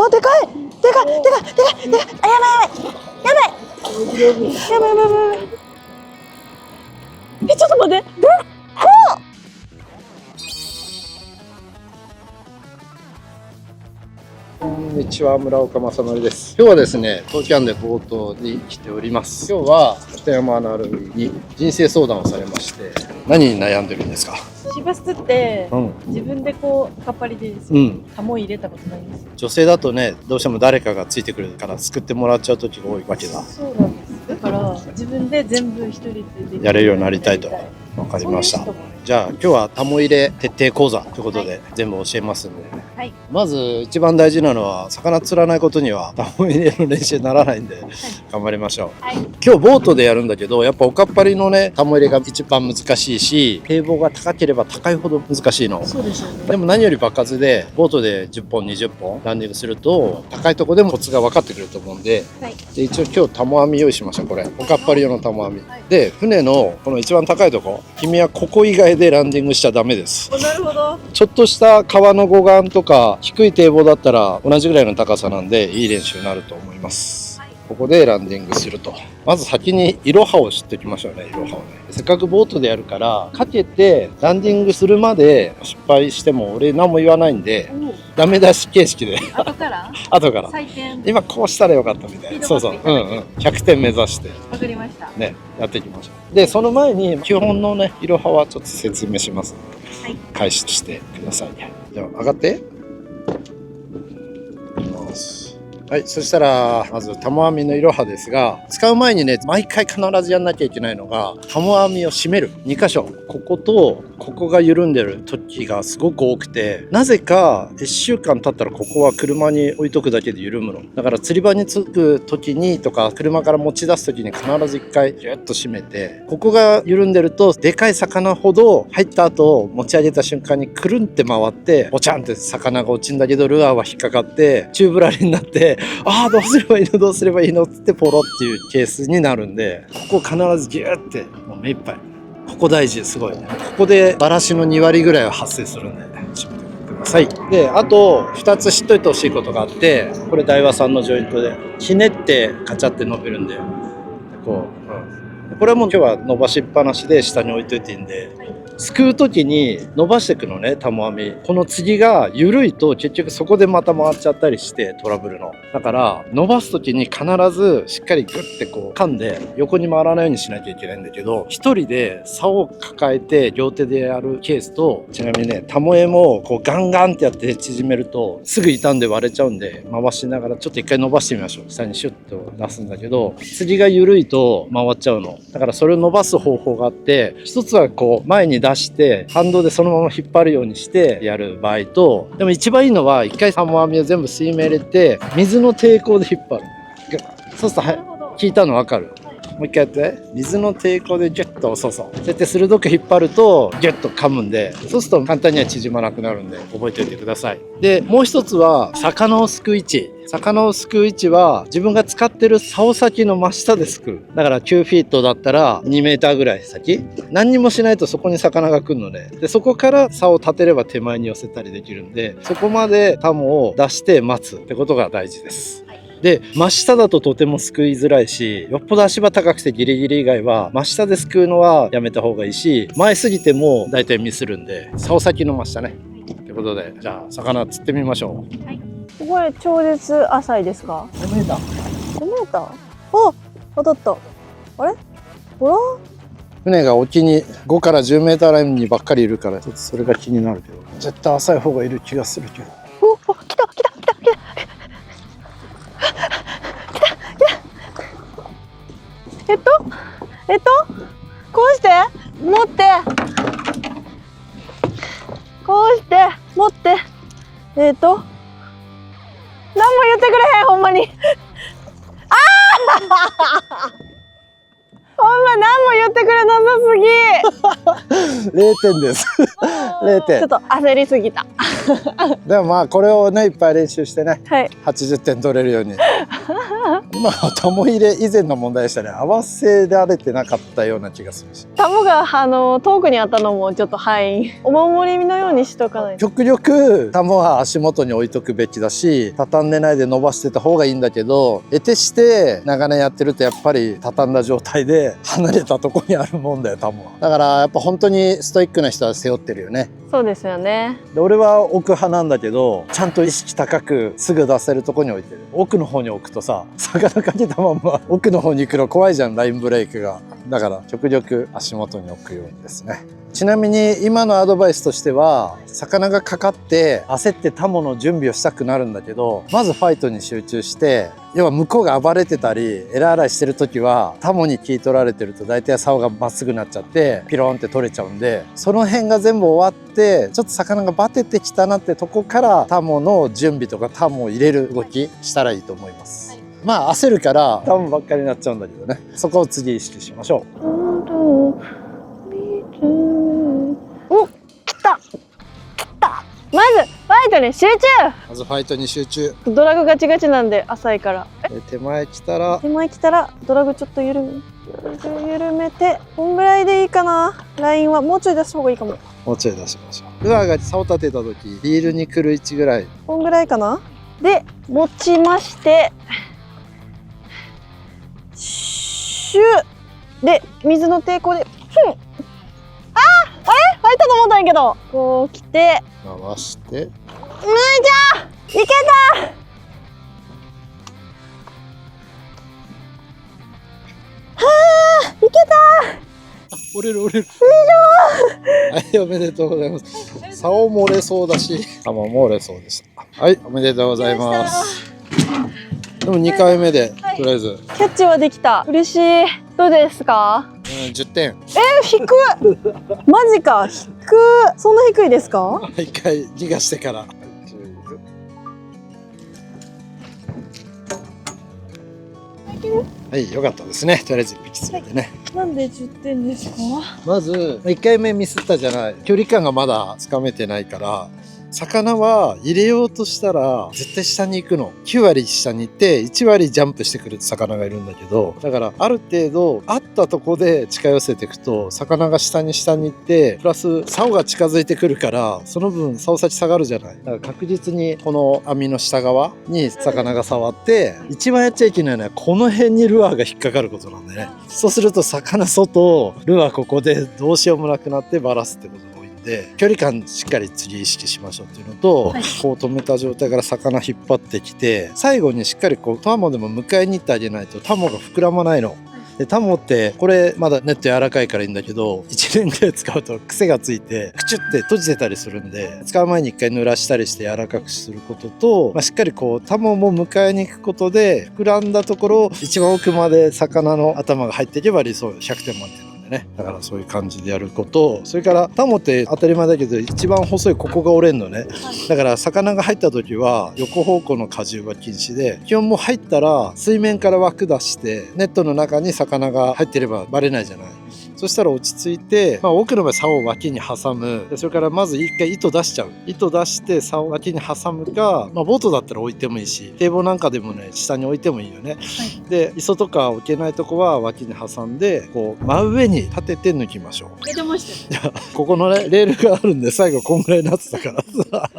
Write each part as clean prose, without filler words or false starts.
わ、でかいでかいでかいでかいでかい。あ、やばいやばいやばいやばいやばいやばい。え、ちょっと待って、でっかっ。こんにちは、村岡正則です。今日はですね、東キャンでボートに来ております。今日は片山アナルに人生相談をされまして、何に悩んでるんですか？シバスって自分でこうカッパリでですよ。タモ入れたことないんですよ。女性だとね、どうしても誰かがついてくるから救ってもらっちゃう時が多いわけだ。そうなんです。だから自分で全部一人でできるやれるようになりたいと。わかりました。じゃあ今日はタモ入れ徹底講座ということで、全部教えますんで、はい、まず一番大事なのは魚釣らないことにはタモ入れの練習にならないんで、頑張りましょう。はい、今日ボートでやるんだけど、やっぱおかっぱりのねタモ入れが一番難しいし、堤防が高ければ高いほど難しいの。そうですよね。でも何より場数でボートで10本20本ランディングすると高いとこでもコツが分かってくると思うんで、はい、で一応今日タモ網用意しました。これおかっぱり用のタモ網、はい、で船のこの一番高いとこ、君はここ以外でランディングしちゃダメです。なるほど。ちょっとした川の護岸とか低い堤防だったら同じぐらいの高さなんでいい練習になると思います。はい、ここでランディングすると、まず先にイロハを知っておきましょうね。イロハをね、せっかくボートでやるからかけてランディングするまで失敗しても俺何も言わないんで、ダメ出し形式で後から後から採点、今こうしたらよかったみたいな、そうそう、100点目指してわかりましたね、やっていきましょう。でその前に基本のねイロハはちょっと説明します。はい、開始してください。じゃあ上がって。はい、そしたらまずタモ網のイロハですが、使う前にね毎回必ずやんなきゃいけないのがタモ網を締める2箇所、こことここが緩んでる時がすごく多くて、なぜか1週間経ったらここは車に置いとくだけで緩むのだから、釣り場に着く時にとか車から持ち出す時に必ず1回ギュッと締めて、ここが緩んでるとでかい魚ほど入った後持ち上げた瞬間にくるんって回ってボチャンって魚が落ちんだけど、ルアーは引っかかって宙ぶらりになって、ああどうすればいいのどうすればいいのってポロっていうケースになるんで、ここ必ずギューってもう目いっぱい、ここ大事、すごいね。ここでバラシの2割ぐらいは発生するんで締めてください。であと2つ知っといてほしいことがあって、これダイワさんのジョイントでひねってカチャって伸びるんで、こう、これはもう今日は伸ばしっぱなしで下に置いといていいんで、すくう時に伸ばしていくのね、タモ網。この継ぎが緩いと結局そこでまた回っちゃったりしてトラブルの。だから伸ばす時に必ずしっかりグッてこう噛んで横に回らないようにしなきゃいけないんだけど、一人で竿を抱えて両手でやるケースと、ちなみにねタモエもこうガンガンってやって縮めるとすぐ傷んで割れちゃうんで、回しながらちょっと一回伸ばしてみましょう。下にシュッと出すんだけど、継ぎが緩いと回っちゃうの。だからそれを伸ばす方法があって、一つはこう前に出して反動でそのまま引っ張るようにしてやる場合と、でも一番いいのは一回タモ網を全部水面入れて水の抵抗で引っ張る。そうすると聞いたの分かる？もう一回やって。水の抵抗でギュッと、そうそう、そうやって鋭く引っ張るとギュッと噛むんで、そうすると簡単には縮まなくなるんで覚えておいてください。でもう一つは魚をすくう位置。魚をすくう位置は自分が使ってる竿先の真下ですくう。だから9フィートだったら2メーターぐらい先、何にもしないとそこに魚が来るので、そこから竿を立てれば手前に寄せたりできるんで、そこまでタモを出して待つってことが大事です。で真下だととてもすくいづらいし、よっぽど足場高くてギリギリ以外は真下ですくうのはやめた方がいいし、前すぎても大体ミスるんで竿先の真下ね。ということで、じゃあ魚釣ってみましょう。はい、これ超絶浅いですか？5メーター。5メーター？あ、当たった。あれ？ほら？船が沖に5から10メーターラインにばっかりいるから、ちょっとそれが気になるけど、絶対浅い方がいる気がするけど。お、来た来た来た来た。こうして持って、こうして持って、何も言ってくれへん、ほんまに。ああほんま何も言ってくれなさすぎ。0点です。0点。ちょっと焦りすぎた。でもまあこれをねいっぱい練習してね、はい、80点取れるように。今はタモ入れ以前の問題でしたね。合わせられてなかったような気がするし、タモが遠くにあったのもちょっと敗因。お守りのようにしとかないと。極力タモは足元に置いとくべきだし、畳んでないで伸ばしてた方がいいんだけど、得てして長年やってるとやっぱり畳んだ状態で離れたとこにあるもんだよ、タモは。だからやっぱ本当にストイックな人は背負ってるよね。そうですよね。で俺は置く派なんだけど、ちゃんと意識高くすぐ出せるとこに置いてる。奥の方に置くとさ、魚かけたまま奥の方に行くの怖いじゃん、ラインブレイクが。だから極力足元に置くようにですね。ちなみに今のアドバイスとしては、魚がかかって焦ってタモの準備をしたくなるんだけど、まずファイトに集中して、要は向こうが暴れてたりエラ洗いしてる時はタモに気取られてると大体竿がまっすぐなっちゃってピロンって取れちゃうんで、その辺が全部終わってちょっと魚がバテてきたなってとこからタモの準備とかタモを入れる動きしたらいいと思います。まあ焦るからタモばっかりになっちゃうんだけどね、そこを次意識しましょう。お、来たまずファイトに集中。まずファイトに集中。ドラグガチガチなんで浅いから。手前来たらドラグちょっと緩めて、こんぐらいでいいかな。ラインはもうちょい出した方がいいかも。もうちょい出しましょう。ルアーが竿立てた時リールに来る位置ぐらい。こんぐらいかな。で持ちましてシュッで水の抵抗で入ったと思ったんやけど、こう来て回していけた。いけた。折れる。はい、おめでとうございます。竿漏れそうだし、も漏れそうでした。はい、おめでとうございます。でも2回目で、とりあえずキャッチはできた。嬉しい。どうですか10点。低っマジか、低っ。そんな低いですか。一回逃がしてから。はい、良かったですね。とりあえず1匹釣れてね。なんで10点ですか。まず1回目ミスったじゃない。距離感がまだつかめてないから、魚は入れようとしたら絶対下に行くの。9割下に行って1割ジャンプしてくる魚がいるんだけど、だからある程度あったとこで近寄せていくと魚が下に行ってプラス竿が近づいてくるからその分竿先下がるじゃない。だから確実にこの網の下側に魚が触って、一番やっちゃいけないのはこの辺にルアーが引っかかることなんでね。そうすると魚外、ルアーここでどうしようもなくなってバラすってことが多いんで、距離感しっかり釣り意識しましょうっていうのと、はい、こう止めた状態から魚引っ張ってきて、最後にしっかりこうタモでも迎えに行ってあげないとタモが膨らまないの。でタモってこれまだネット柔らかいからいいんだけど、1年ぐらい使うと癖がついてクチュって閉じてたりするんで、使う前に1回濡らしたりして柔らかくすることと、しっかりこうタモも迎えに行くことで膨らんだところ一番奥まで魚の頭が入っていけば理想100点満点なんでね。だからそういう感じでやること、それからタモって当たり前だけど一番細いここが折れんのね。だから魚が入った時は横方向の荷重は禁止で、基本もう入ったら水面から枠出してネットの中に魚が入ってればバレないじゃない。そしたら落ち着いて、奥の場合竿を脇に挟む。それからまず一回糸出しちゃう。糸出して竿を脇に挟むか、ボートだったら置いてもいいし、堤防なんかでもね下に置いてもいいよね。で磯とか置けないとこは脇に挟んでこう真上に立てて抜きましょう。出てましたよ。ここのねレールがあるんで最後こんぐらいになってたからさ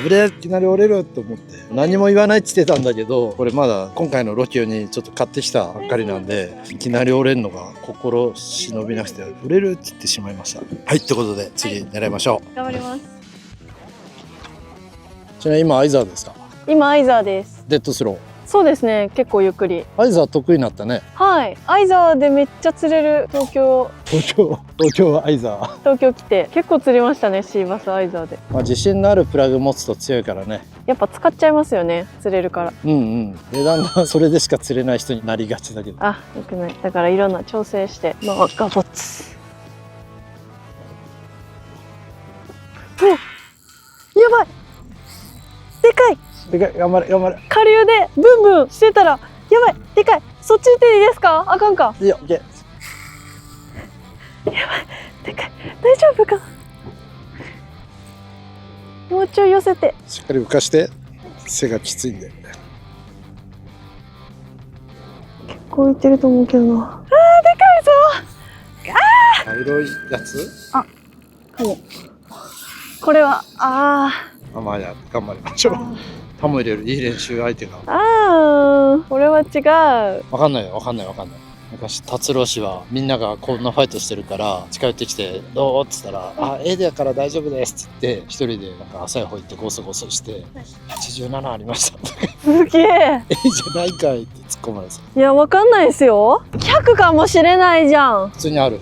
危ねえ、いきなり折れると思って何も言わないって言ってたんだけど、これまだ今回のロケにちょっと買ってきたばっかりなんで、いきなり折れるのが心忍びなくて折れるって言ってしまいました。はいってことで次狙いましょう。頑張ります。ちなみに今アイザーですか。今アイザーです。デッドスロー。そうですね、結構ゆっくり。アイザー得意になったね。はい、アイザーでめっちゃ釣れる。東京はアイザー。東京来て結構釣りましたね、シーバスアイザーで。自信のあるプラグ持つと強いからね。やっぱ使っちゃいますよね、釣れるから。でだんだんそれでしか釣れない人になりがちだけど。あ、よくない。だからいろんな調整して、ガボッツ。お、やばい。でかい。でかい、頑張れ。下流でブンブンしてたらやばい、でかい。そっち行っていいですか。あかんか。いいよ、オッケー。やばい、でかい。大丈夫か。もうちょい寄せて。しっかり浮かして。背がきついんで。構浮いてると思うけどな。でかいぞ。茶色いやつ。かも。これはまあ、頑張りましょう。タモ入れるいい練習相手が。これは違う。わかんないよ、わかんない。昔達郎氏はみんながこんなファイトしてるから近寄ってきて「どう?」っつったら「A だから大丈夫です」っつって一人でなんか浅い方行ってゴソゴソして「87ありました」すげえ。「A じゃないかい」って突っ込まれてた。いや、わかんないですよ。100かもしれないじゃん。普通にある。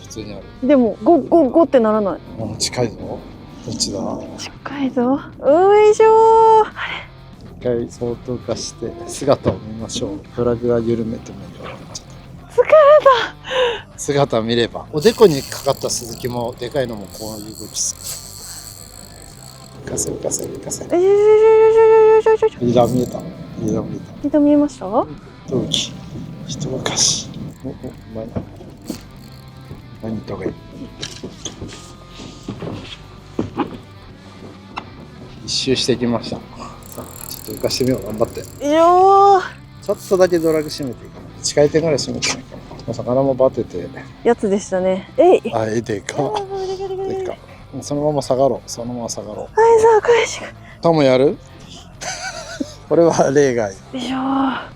でも5ってならない。近いぞ。どっちだ。近いぞ。ういしょー。一回相当化して姿を見ましょう。フラグが緩めてもいいよ。疲れ姿を見れば。おでこにかかった鈴木もでかいのもこういう動きする。浮かせ。た。よいしょ。リーダー見えた。リーダー見えました？一浮き。一昔。うまいな。何とがいい。一周してきました。さあ、ちょっと浮かしてみよう。頑張って。よー。ちょっとだけドラグ締めていいかな。1回転ぐらい締めてないかな。魚もバテて。やつでしたね。でか。そのまま下がろう。はい、さあ、返し。タモやるこれは例外。よいしょー。あ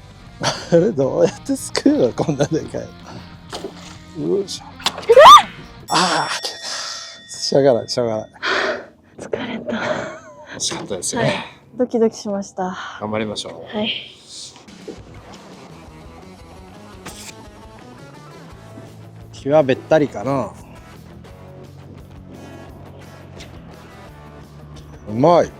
れどうやってすくうのこんなでかい。よいしょ。しょうがない。疲れた。惜しかったですよね。ドキドキしました。頑張りましょう。はい。日はべったりかな。うまい。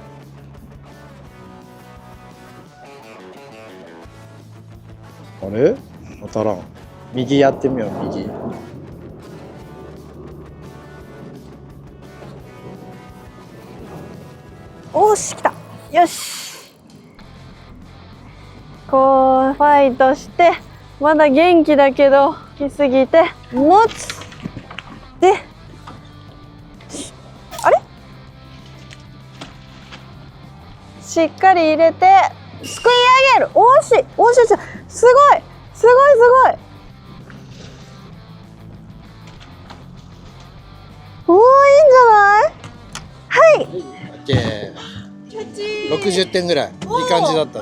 あれ当たらん。右やってみよう。右。おーし、来た。よし。こうファイトしてまだ元気だけど来すぎて持つ。で、あれ？しっかり入れてすくい上げる。惜しい。すごい。おー、いいんじゃない？はい。60点ぐらい。いい感じだった。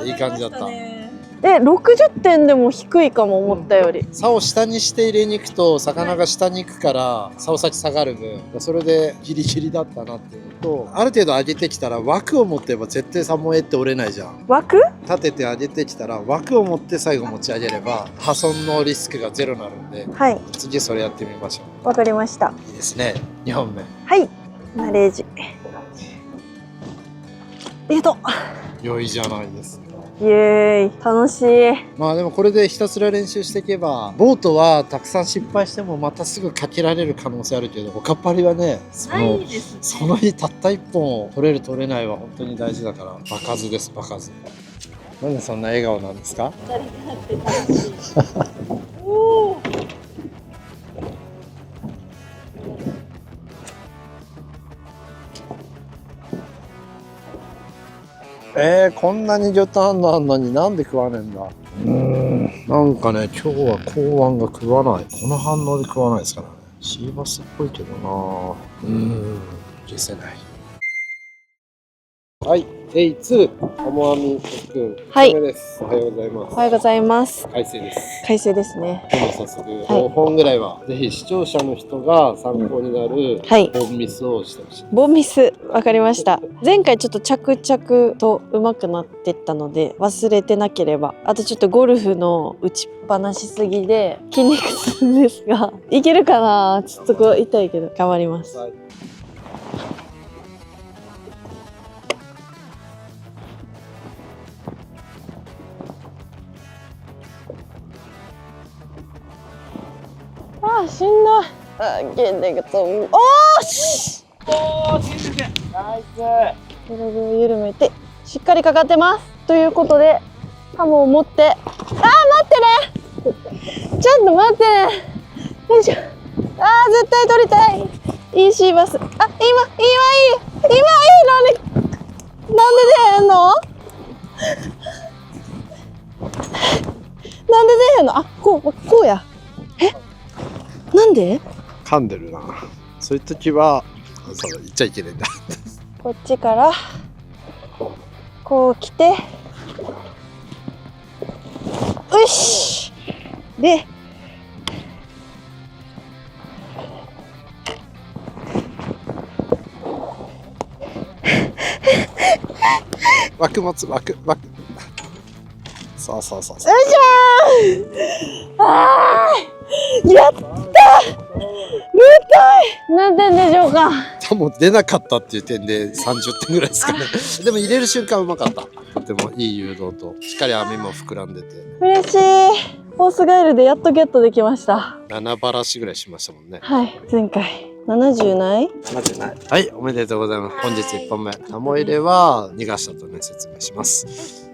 60点でも低いかも思ったより。竿を下にして入れに行くと魚が下に行くから竿先下がる分、それでギリギリだったなっていうのと、ある程度上げてきたら枠を持ってれば絶対サモエって折れないじゃん。枠？立てて上げてきたら枠を持って最後持ち上げれば破損のリスクがゼロになるんで、はい。次それやってみましょわかりました。う。いいですね。2本目。はい。ナレージ。良いじゃないですか。イエーイ、楽しい。まあでもこれでひたすら練習していけば、ボートはたくさん失敗してもまたすぐかけられる可能性あるけど、おかっぱりはね、その日たった1本取れる取れないは本当に大事だから、場数です、場数。なんでそんな笑顔なんですか？こんなに魚探のあんのになんで食わねえんだ。なんかね、今日は港湾が食わない。この反応で食わないですからね。シーバスっぽいけどな。消せない。はい、Day2、タモアミ特訓、はい、おはようございます。おはようございます。快晴です。快晴ですね。今日も早速、5本ぐらいは、ぜひ視聴者の人が参考になる、ボンミスをしてほしい。ボンミス、わかりました。前回ちょっと着々と上手くなってったので、忘れてなければ。あとちょっとゴルフの打ちっぱなしすぎで筋肉痛ですが、いけるかな？ちょっとこう痛いけど、頑張ります。はい、しんどい。筋肉痛。おーし。ナイス。ドラグを緩めて、しっかりかかってます。ということで、ハモを持って、待ってね。ちょっと待ってね。よいしょ。絶対取りたい。いいシーバス。今いいのに。なんで出へんの？なんで出やの。あ、こうや。え、なんで？噛んでるな。そういう時はそう言っちゃいけないんだ。こっちからこう来て、よし。で、枠持つ、枠。そうそうそう。よいしょー。あー、やった。見たい。何点でしょうか？もう出なかったっていう点で30点ぐらいですかね。でも入れる瞬間うまかった。とてもいい誘導と、しっかり網も膨らんでて。嬉しい。ホースガエルでやっとゲットできました。7バラシぐらいしましたもんね。はい、前回。70ない？はい、おめでとうございます。本日1本目。タモ入れは逃がしたとね、説明します。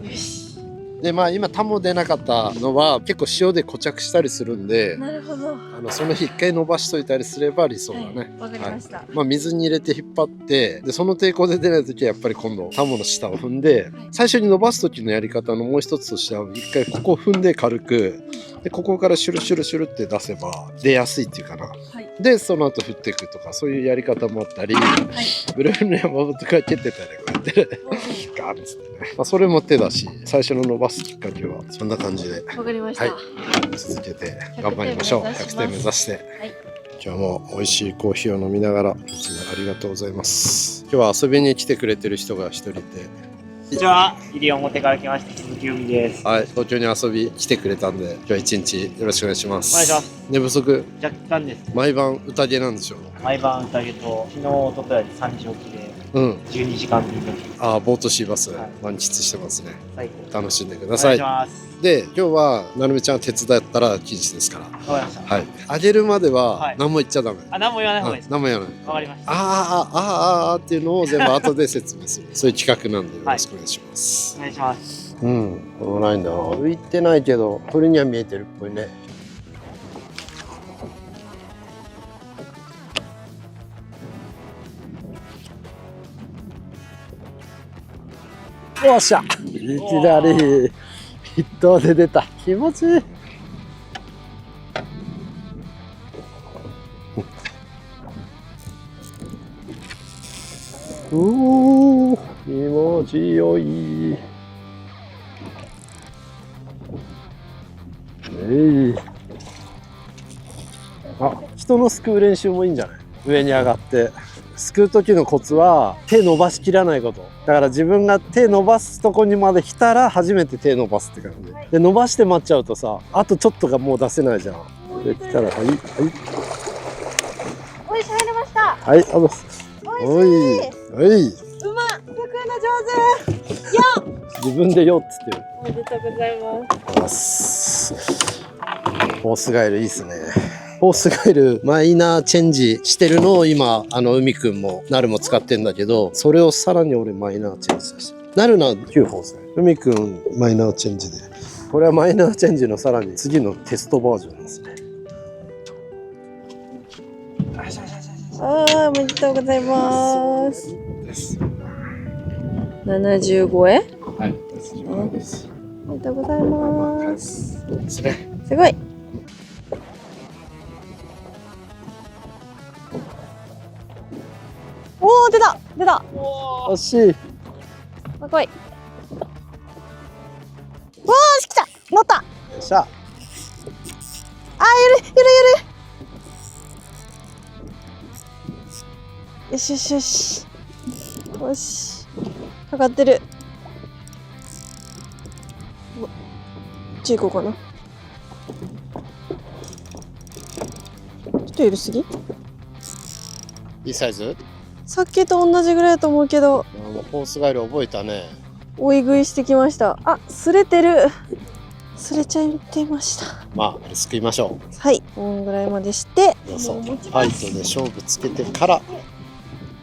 よし。で、まあ今タモ出なかったのは結構塩で固着したりするんで、なるほど。その日一回伸ばしといたりすれば理想だね。わかりました。まあ、水に入れて引っ張ってでその抵抗で出ない時はやっぱり今度タモの下を踏んで、最初に伸ばす時のやり方のもう一つとしては一回ここを踏んで軽くでここからシュルシュルシュルって出せば出やすいっていうかな、でその後振っていくとかそういうやり方もあったり、ブルーの山本とか蹴ってたりこうやってガーンっつってね、まあ、それも手だし最初の伸ばすきっかけはそんな感じでわかりました。はい、続けて頑張りましょう。100点目指して、今日も美味しいコーヒーを飲みながらいつもありがとうございます。今日は遊びに来てくれてる人が一人いて、こんにちは、西表から来ました鈴木海です。はい、東京に遊び来てくれたんで今日は一日よろしくお願いします。お願いします。寝不足若干です。毎晩宴なんでしょう。毎晩宴と昨日一昨日3時起きで12時間分の日。ああ、ボートシーバス、はい、満喫してますね。最高。楽しんでください。お願いします。で、今日はなるみちゃん手伝ったら近日ですから。わかりました。はい。あげるまでは何も言っちゃダメ。あ、何も言わない方がいいです。何も言わない。わかりました。ああっていうのを全部後で説明する。そういう企画なんでよろしくお願いします。お願いします。このラインだな。浮いてないけど鳥には見えてるっぽいね。よっしゃ、いきなりヒットで出た。気持ちいい。気持ちよい。あ、人のすくう練習もいいんじゃない？上に上がってすくう時のコツは手伸ばしきらないこと。だから自分が手伸ばすとこにまで来たら初めて手伸ばすって感じで、伸ばして待っちゃうとさ、あとちょっとがもう出せないじゃん。できたら、はいはい、おいし、入りました。はい、あのおい、はい、うまっ、すくうの上手。よっ、自分でよっつってる。おめでとうございます。ホースガエルいいっすね。ホースガエルマイナーチェンジしてるのを今海くんもなるも使ってんだけど、それをさらに俺マイナーチェンジさせてなるな9ホース、海くんマイナーチェンジで、これはマイナーチェンジのさらに次のテストバージョンですね。おめでとうございます。70超え。はい、おめでとうございます。ですね。すごい。おお、出た出た。惜しい。あ、来い。わあ、来た、乗った。よっしゃ。あー、ゆる。よしよしよし。よし。かかってる。15かな。ちょっとゆるすぎ？いいサイズ？さっきと同じぐらいだと思うけど。ホースガエル覚えたね。追い食いしてきました。あ、擦れてる。擦れちゃってました。まあ、すくいましょう。はい、こんぐらいまでして。そう、ファイトで勝負つけてから。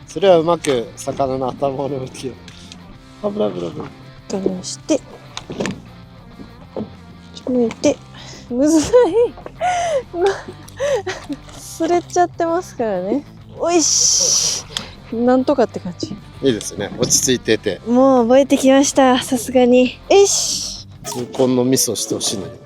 それはうまく魚の頭の向きを。危ない。我慢して。抜いて。むずい。擦れちゃってますからね。おいしなんとかって感じ。いいですね。落ち着いてて。もう覚えてきました。さすがに。よし。痛恨のミスをしてほしいのに。は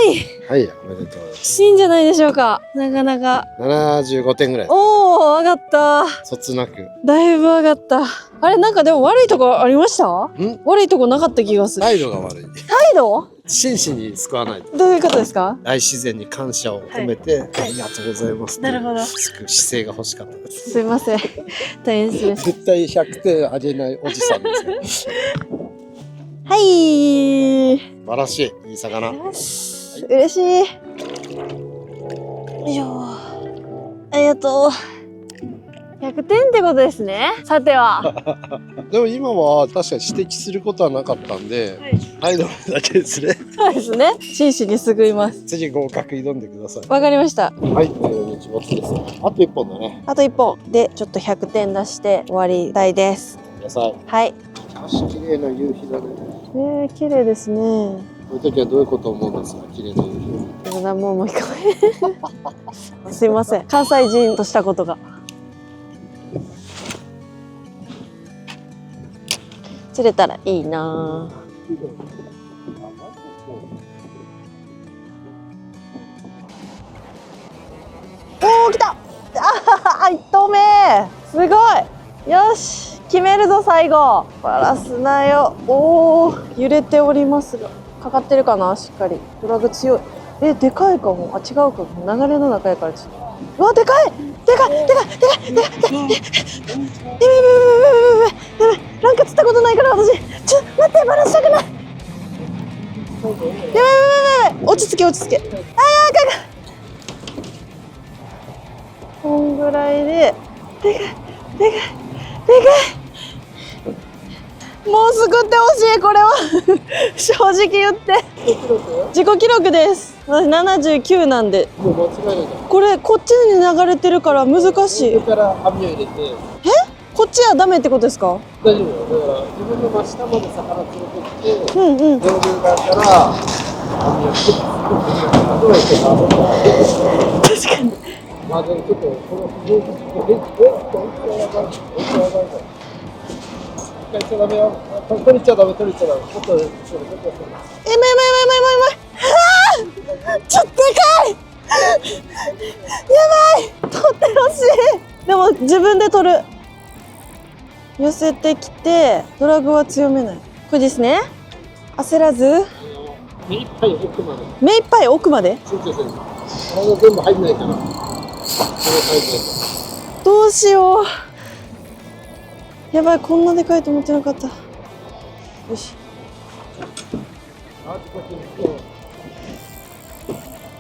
い。はい、おめでとうございます。いいんじゃないでしょうか。なかなか。75点ぐらい。おお、上がった。そつなく。だいぶ上がった。あれ、なんかでも悪いとこありました？悪いとこなかった気がする。態度が悪い。態度？真摯に救わないと。どういうことですか？大自然に感謝を込めて、ありがとうございますっていうなるほど。救う姿勢が欲しかったです。すいません。大変失礼し絶対100点あげないおじさんですね。はい。素晴らしい。いい魚。よし。嬉しい。よいしょ。ありがとう。100点ってことですね。さては。でも今は確かに指摘することはなかったんで、はい、どれだけですね。そうですね。真摯に救います。次合格挑んでください。わかりました。はい、日没です。あと1本だね。あと1本でちょっと100点出して終わりたいです。野菜。はい。綺麗な夕日だね。綺麗ですね。こういう時はどういうことを思うんですか？綺麗な夕日。でも何も思い浮かべすいません。関西人としたことが。釣れたらいいなぁ。おお、来た。あ、1投目。すごい。よし、決めるぞ最後。バラすなよ。おお、揺れておりますが、かかってるかな、しっかり。ドラグ強い。でかいかも。あ、違うかも。流れの中やからちょっと。うわ、でかい。でかい。でかい。でかい。でかい。でかい。やばい。やばい。やばい。やばい。なんか釣ったことないから私。ちょっと待って、バラしたくない。やばい。やばい。やばい。落ち着け、落ち着け。あー、かん。こんぐらいで。でかい。でかい。でかい。もう救ってほしい、これは。正直言って。自己記録です。私79なんで。もう間違いないじゃん。これ、こっちに流れてるから難しい。上から網を入れて。こっちはダメってことですか？大丈夫よ。だから自分の真下まで魚連れてきて、うんうん。上流があったら網を切って、あとは行けば。確かに。まあでもちょっとこの非常に一回行っちゃダメよ。取りちゃダメ、取りちゃダメ。もっとやばいやばいやばいやばい。ちょっとでかい。やばい。取ってほしい。でも自分で取る。寄せてきて、ドラグは強めない。これですね。焦らず。目いっぱい奥まで。目いっぱい奥まで。集中せん。体全部入んないから。どうしよう。やばい、こんなでかいと思ってなかった。よし。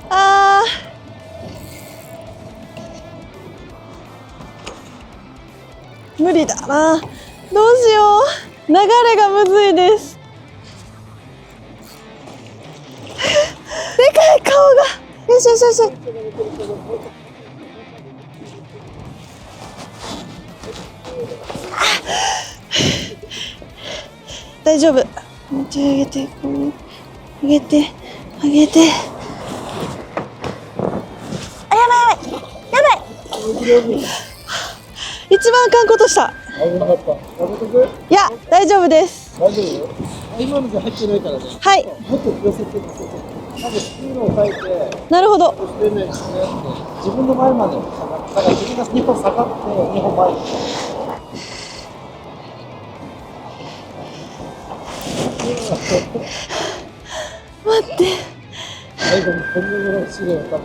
あー。無理だな。どうしよう。流れがむずいです。でかい顔が。よしよしよし。大丈夫。持ち上げて、こう上げて、上げて。あ、やばいやばい。やばい。一番あかんことした。いや、大丈夫です。大丈夫？今のじゃ入ってないからね。はい。もっと寄せて、多分スピードを変えて。なるほど。自分の前まで。だから自分が2歩下がって2歩前に。待って。最後にこんなぐらい資料を食べたらよかっ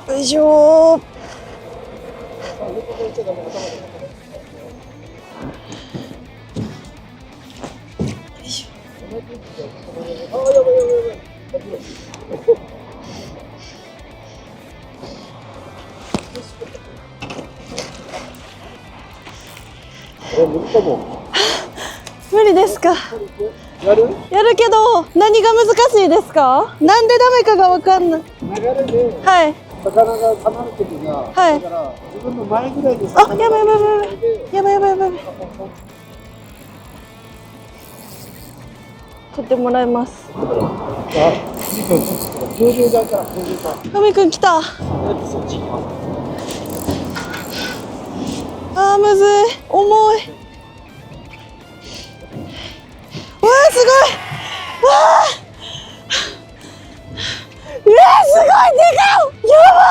た。よいしょー。無理ですか？やるけど何が難しいですか？なんでダメかがわかんない。流れではい。魚が溜まる時が、はい。だから自分の前ぐらいであ、やばいやばいやばいやばいやばいやばい。取ってもらいます。上流側から上流側。ふみくん来た。そっち行きます。わーむずい、重い。わーすごい。わー、すごいでかい。やば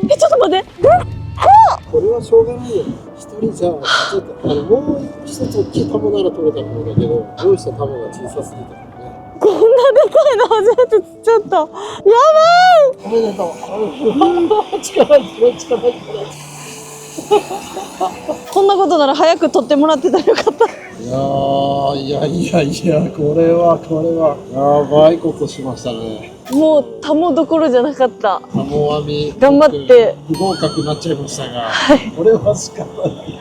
ー。ちょっと待って。これはしょうがないよ。一人じゃちょっともう一つ大きいタモなら取れたと思うんだけど、用意したタモが小さすぎたからね。こんなでかいの初めて釣っちゃった。やばい。おめでとう。力。こんなことなら早く取ってもらってたらよかった。いや、これはやばいことしましたね。もうタモどころじゃなかった。タモ網み頑張って不合格になっちゃいましたが、はい、これは仕方ない。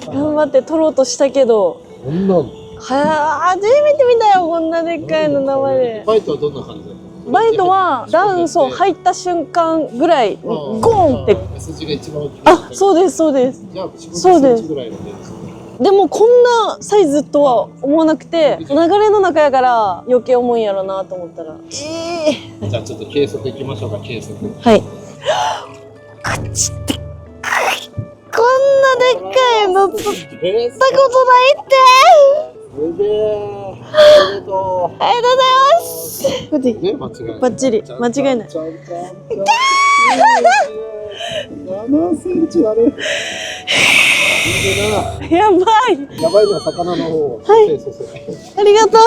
頑張って取ろうとしたけど、こんなん初めて見たよ、こんなでっかいの生で。バイトはどんな感じだったの？バイトはダウンそう入った瞬間ぐらいゴーンって。筋が一番大きい。あ、そうですそうです。じゃあそうです。ぐらいの手ですね。でもこんなサイズとは思わなくて、流れの中やから余計重いんやろなと思ったら。じゃあちょっと計測いきましょうか、計測。はい。こっちってこんなでっかいの釣ったことないって。すげえ。ありがとう。ありがとうございます。こっちね、間違いない。バッチリ間違いない。7センチだね。やばい。やばいのは魚の方。はい。ありがとう。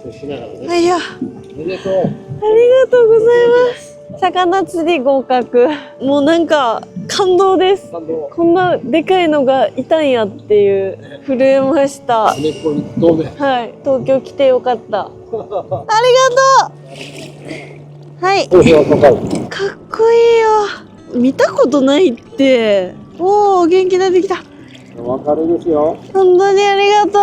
そうしながらね。はいや。ありがとう。ありがとうございます。魚釣り合格。もうなんか感動です。こんなでかいのがいたんやっていう震えました。スネポイント目。はい。東京来てよかった。ありがとう。はい。かっこいいよ。見たことないって。おお、元気出てきた。お別れですよ。本当にありがとう。バイ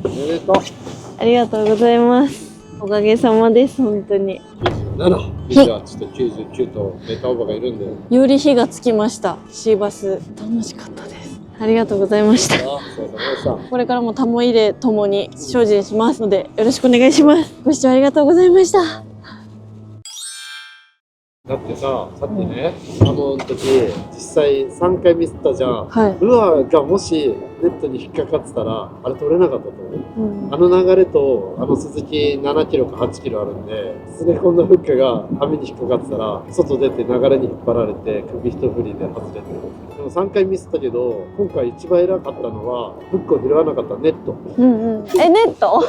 バイ。おめでとう。ありがとうございます。おかげさまです、本当に。97。じゃあちょっと99とベタオーバーがいるんで。より火がつきました。シーバス楽しかったです。ありがとうございました。これからもタモ入れともに精進しますのでよろしくお願いします。ご視聴ありがとうございました。だってさっきね、の時実際3回ミスったじゃん。はい。ルアーがもしネットに引っかかってたらあれ取れなかったと思う。あの流れと鈴木7キロか8キロあるんで、スネコンのフックが網に引っかかってたら外出て流れに引っ張られて首一振りで外れてる。でも3回ミスったけど今回一番偉かったのはフックを拾わなかったネット。ネット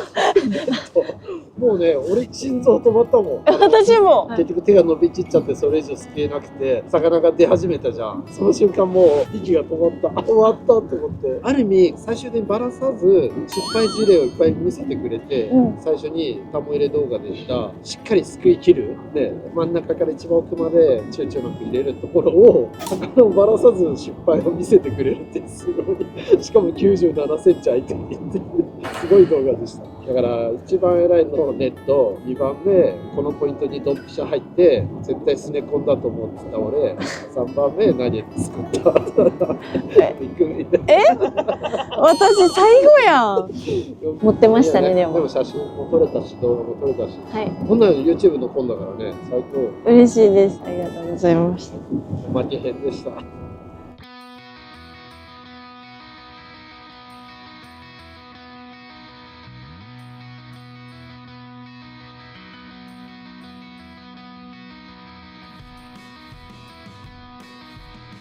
もうね、俺心臓止まったもん。私も結局手が伸びちっちゃってそれ以上すけなくて魚が出始めたじゃん。その瞬間もう息が止まった。終わったと思って、ある意味最終的にバラさず失敗事例をいっぱい見せてくれて、最初にタモ入れ動画でしたしっかりすくい切るで真ん中から一番奥まで躊躇なく入れるところを魚をバラさず失敗を見せてくれるってすごい。しかも97センチ相手にってすごい動画でした。だから一番偉いのはネット、2番目このポイントにドンピシャ入って絶対スネコンだと思ってた俺、3番目何作ったびっくり。私最後やん。持ってましたね。でも写真も撮れたし動画も撮れたし、はい、こんなの YouTube の本だからね、最高。嬉しいです。ありがとうございました。おまけ編でした。